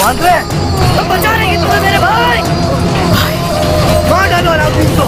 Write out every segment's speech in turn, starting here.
Andre, तुम बचा लेंगे तुम्हें मेरे भाई। मार डालो अलाउद्दीन को।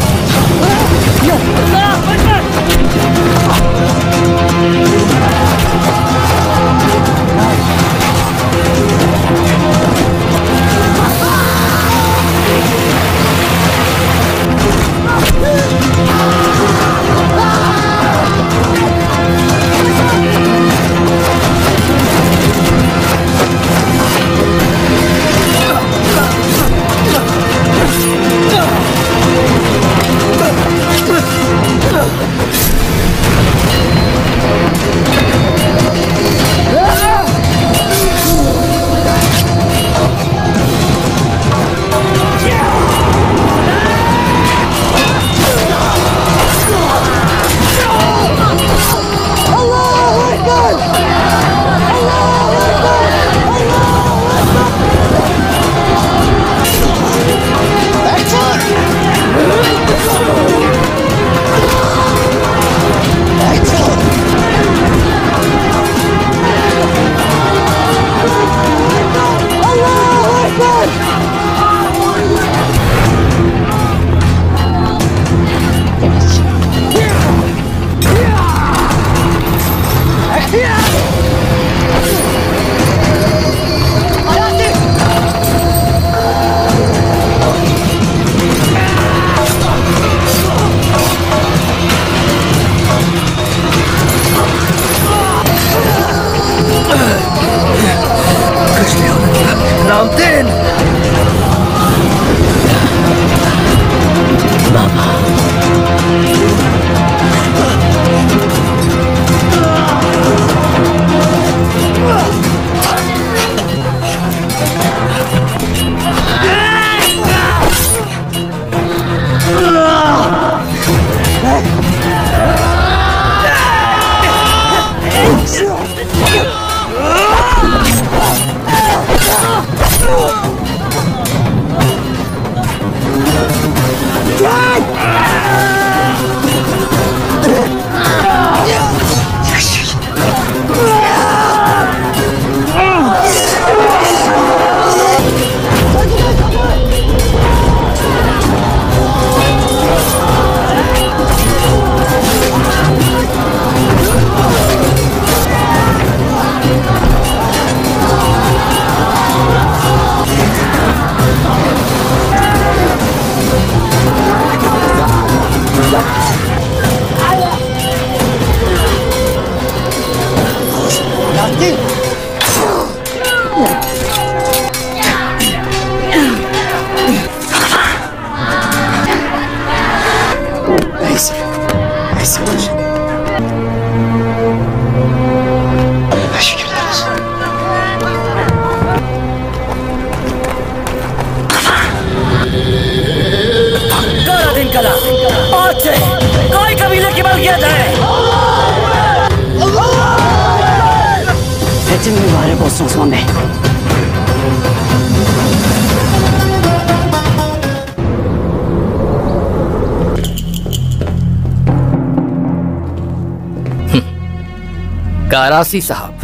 कारासी साहब,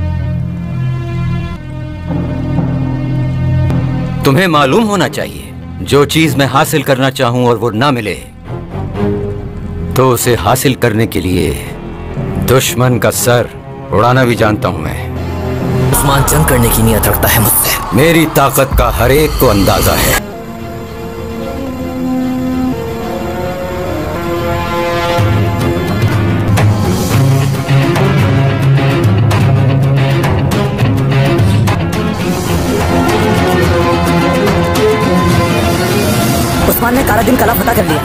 तुम्हें मालूम होना चाहिए, जो चीज मैं हासिल करना चाहूं और वो ना मिले तो उसे हासिल करने के लिए दुश्मन का सर उड़ाना भी जानता हूं मैं। उस्मान जंग करने की नियत रखता है मुझसे। मेरी ताकत का हर एक को अंदाजा है। उस्मान ने काला दिन कला पता कर लिया।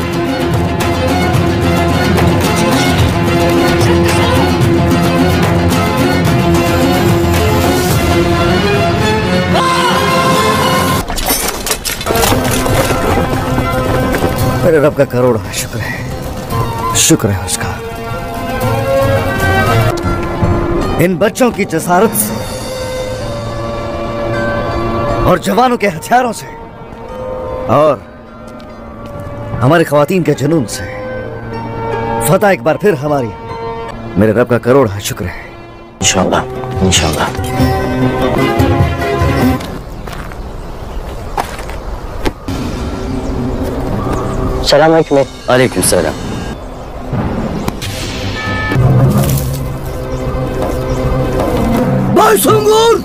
मेरे रब का करोड़ शुक्र है, शुक्र है उसका। इन बच्चों की जसारत से और जवानों के हथियारों से और हमारी ख्वातीन के जुनून से फतह एक बार फिर हमारी। मेरे रब का करोड़ शुक्र है। इंशाअल्लाह, इंशाअल्लाह। Selam aleyküm. Aleykümselam. Bay Sungur!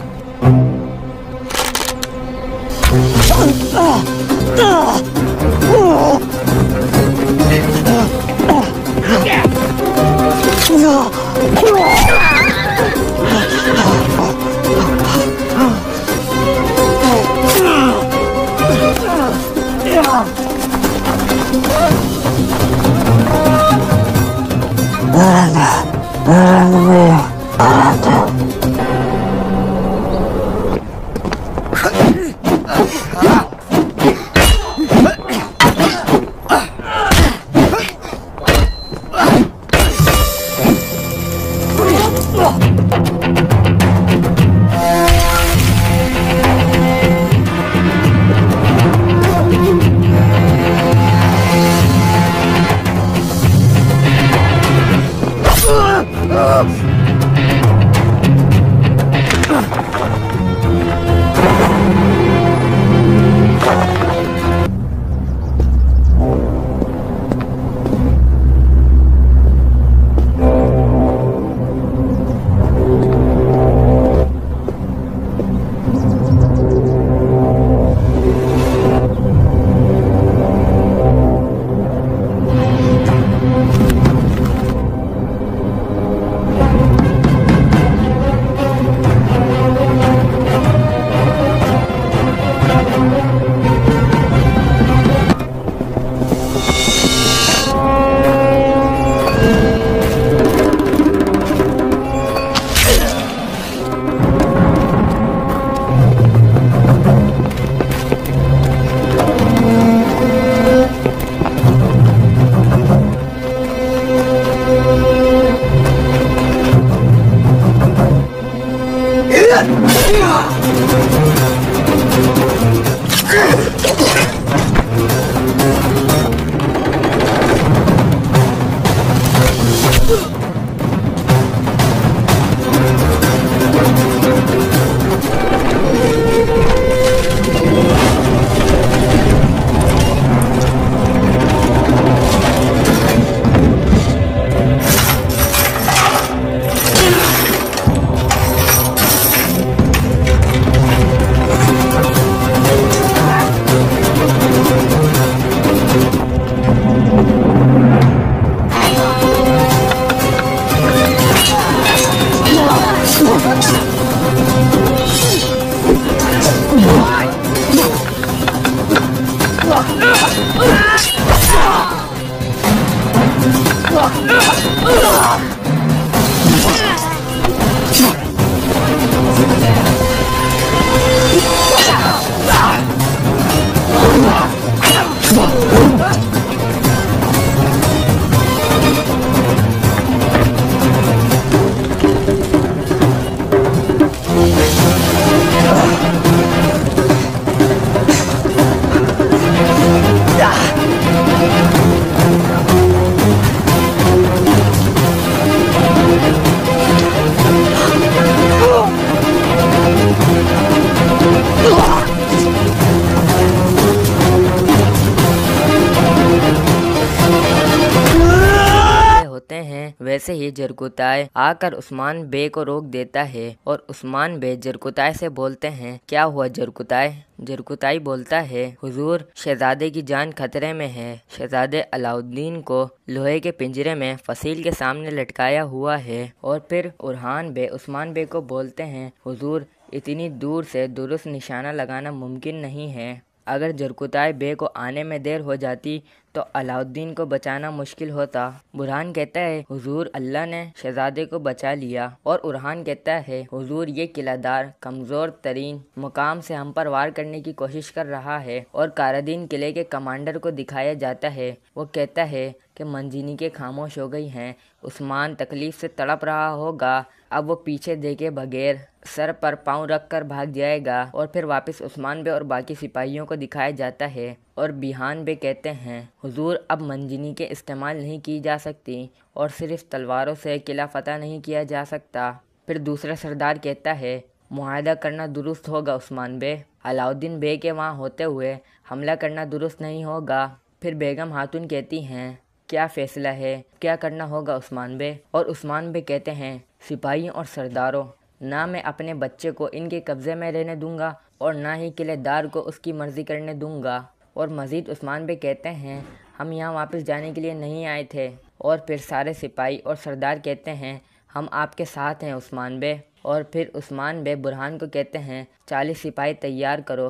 वैसे ही जरकुताय आकर उस्मान बे को रोक देता है और उस्मान बे जरकुताय से बोलते हैं, क्या हुआ जरकुताय? जरकुताई बोलता है, हुजूर शहजादे की जान खतरे में है। शहजादे अलाउद्दीन को लोहे के पिंजरे में फसील के सामने लटकाया हुआ है। और फिर उरहान बे उस्मान बे को बोलते हैं, हुजूर इतनी दूर से दुरुस्त निशाना लगाना मुमकिन नहीं है। अगर जरकुताय बे को आने में देर हो जाती तो अलाउद्दीन को बचाना मुश्किल होता। बुरहान कहता है, हुजूर अल्लाह ने शहजादे को बचा लिया। और उरहान कहता है, हुजूर ये किलादार कमज़ोर तरीन मुकाम से हम पर वार करने की कोशिश कर रहा है। और कारादीन किले के कमांडर को दिखाया जाता है। वो कहता है कि मंजीनी के खामोश हो गई हैं। उस्मान तकलीफ से तड़प रहा होगा। अब वो पीछे देखे बगैर सर पर पाँव रख कर भाग जाएगा। और फिर वापस उस्मान बे और बाकी सिपाहियों को दिखाया जाता है। और बिहान बे कहते हैं, हुजूर अब मंजीनी के इस्तेमाल नहीं की जा सकती और सिर्फ तलवारों से किला फतह नहीं किया जा सकता। फिर दूसरा सरदार कहता है, मुआहदा करना दुरुस्त होगा उस्मान बे। अलाउद्दीन बे के वहाँ होते हुए हमला करना दुरुस्त नहीं होगा। फिर बेगम खातून कहती हैं, क्या फैसला है, क्या करना होगा उस्मान बे? और उस्मान बे कहते हैं, सिपाहियों और सरदारों, ना मैं अपने बच्चे को इनके कब्ज़े में रहने दूंगा और ना ही किलेदार को उसकी मर्ज़ी करने दूंगा। और मज़ीद उस्मान बे कहते हैं, हम यहाँ वापस जाने के लिए नहीं आए थे। और फिर सारे सिपाही और सरदार कहते हैं, हम आपके साथ हैं उस्मान बे। और फिर उस्मान बे बुरहान को कहते हैं, 40 सिपाही तैयार करो।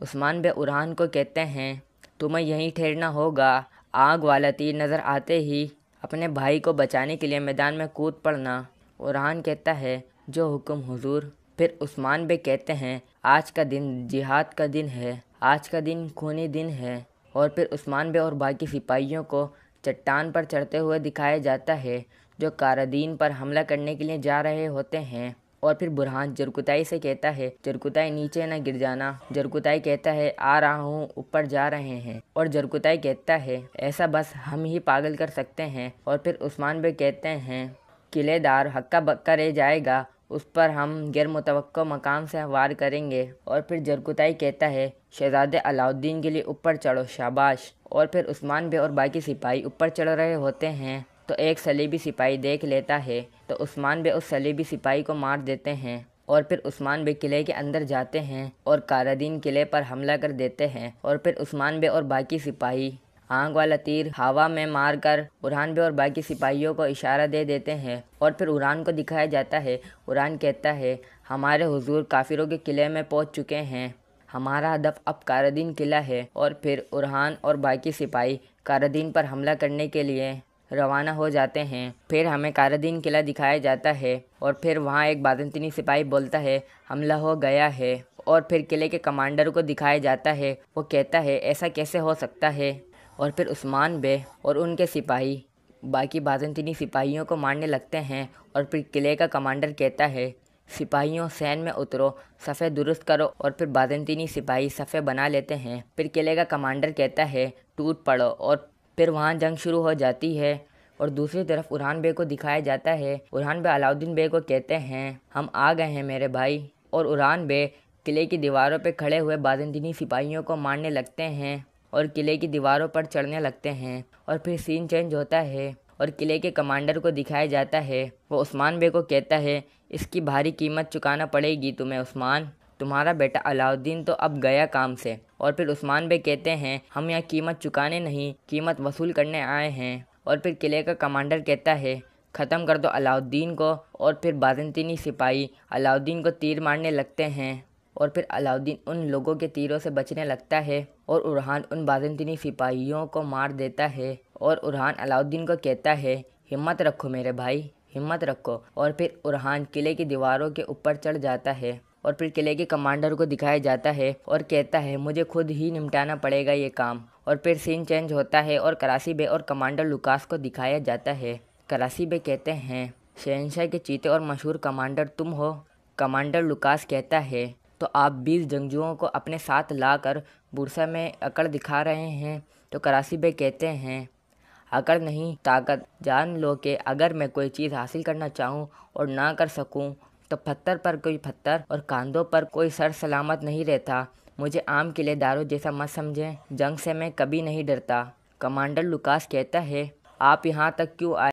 उस्मान बे बुरहान को कहते हैं, तुम्हें यहीं ठहरना होगा। आग वाला तीर नज़र आते ही अपने भाई को बचाने के लिए मैदान में कूद पड़ना। बुरहान कहता है, जो हुक्म हुजूर। फिर उस्मान बे कहते हैं, आज का दिन जिहाद का दिन है, आज का दिन खूनी दिन है। और फिर उस्मान बे और बाकी सिपाहियों को चट्टान पर चढ़ते हुए दिखाया जाता है, जो कारादीन पर हमला करने के लिए जा रहे होते हैं। और फिर बुरहान जरकुताई से कहता है, जरकुताई नीचे न गिर जाना। जरकुताई कहता है, आ रहा हूँ, ऊपर जा रहे हैं। और जरकुताई कहता है, ऐसा बस हम ही पागल कर सकते हैं। और फिर उस्मान बे कहते हैं, किलेदार हक्का बक्का रह जाएगा, उस पर हम गैर मुतवक्को मकाम से वार करेंगे। और फिर जरकुताई कहता है, शहजादे अलाउद्दीन के लिए ऊपर चढ़ो, शाबाश। और फिर उस्मान बे और बाकी सिपाही ऊपर चढ़ रहे होते हैं तो एक सलीबी सिपाही देख लेता है, तो उस्मान बे उस सलीबी सिपाही को मार देते हैं। और फिर उस्मान बे किले के अंदर जाते हैं और कारादीन किले पर हमला कर देते हैं। और फिर उस्मान बे और बाकी सिपाही आग वाला तीर हवा में मारकर बुरहान बे और बाकी सिपाहियों को इशारा दे देते हैं। और फिर बुरहान को दिखाया जाता है। बुरहान कहता है, हमारे हुजूर काफिरों के किले में पहुंच चुके हैं, हमारा हदफ अब कारादीन किला है। और फिर बुरहान और बाकी सिपाही कारादीन पर हमला करने के लिए रवाना हो जाते हैं। फिर हमें कारादीन किला दिखाया जाता है और फिर वहाँ एक बाज़ंतीनी सिपाही बोलता है, हमला हो गया है। और फिर किले के कमांडर को दिखाया जाता है, वो कहता है, ऐसा कैसे हो सकता है? और फिर उस्मान बे और उनके सिपाही बाकी बाज़ंतीनी सिपाहियों को मारने लगते हैं। और फिर किले का कमांडर कहता है, सिपाहियों सैन में उतरो, सफ़े दुरुस्त करो। और फिर बाज़ंतीनी सिपाही सफ़े बना लेते हैं। फिर किले का कमांडर कहता है, टूट पड़ो। और फिर वहाँ जंग शुरू हो जाती है। और दूसरी तरफ बुरहान बे को दिखाया जाता है। बुरहान बे अलाउद्दीन बे को कहते हैं, हम आ गए हैं मेरे भाई। और बुरहान बे किले की दीवारों पर खड़े हुए बाज़ंतीनी सिपाहियों को मारने लगते हैं और किले की दीवारों पर चढ़ने लगते हैं। और फिर सीन चेंज होता है और किले के कमांडर को दिखाया जाता है। वो उस्मान बे को कहता है, इसकी भारी कीमत चुकाना पड़ेगी तुम्हें उस्मान, तुम्हारा बेटा अलाउद्दीन तो अब गया काम से। और फिर उस्मान बे कहते हैं, हम यहाँ कीमत चुकाने नहीं, कीमत वसूल करने आए हैं। और फिर किले का कमांडर कहता है, ख़त्म कर दो अलाउद्दीन को। और फिर बाज़ंतीनी सिपाही अलाउद्दीन को तीर मारने लगते हैं। और फिर अलाउद्दीन उन लोगों के तीरों से बचने लगता है और बुरहान उन बाज़ंतीनी सिपाहियों को मार देता है। और बुरहान अलाउद्दीन को कहता है, हिम्मत रखो मेरे भाई, हिम्मत रखो। और फिर बुरहान किले की दीवारों के ऊपर चढ़ जाता है। और फिर किले के कमांडर को दिखाया जाता है और कहता है, मुझे खुद ही निपटाना पड़ेगा ये काम। और फिर सीन चेंज होता है और करासी बे और कमांडर लुकास को दिखाया जाता है। करासी बे कहते हैं, शहंशाह के चीते और मशहूर कमांडर तुम हो? कमांडर लुकास कहता है, तो आप 20 जंगजुओं को अपने साथ लाकर बुरसा में अकड़ दिखा रहे हैं? तो करासी बे कहते हैं, अकड़ नहीं, ताकत। जान लो कि अगर मैं कोई चीज़ हासिल करना चाहूँ और ना कर सकूँ तो पत्थर पर कोई पत्थर और कांधों पर कोई सर सलामत नहीं रहता। मुझे आम किलेदारों जैसा मत समझें, जंग से मैं कभी नहीं डरता। कमांडर लुकास कहता है, आप यहाँ तक क्यों आए?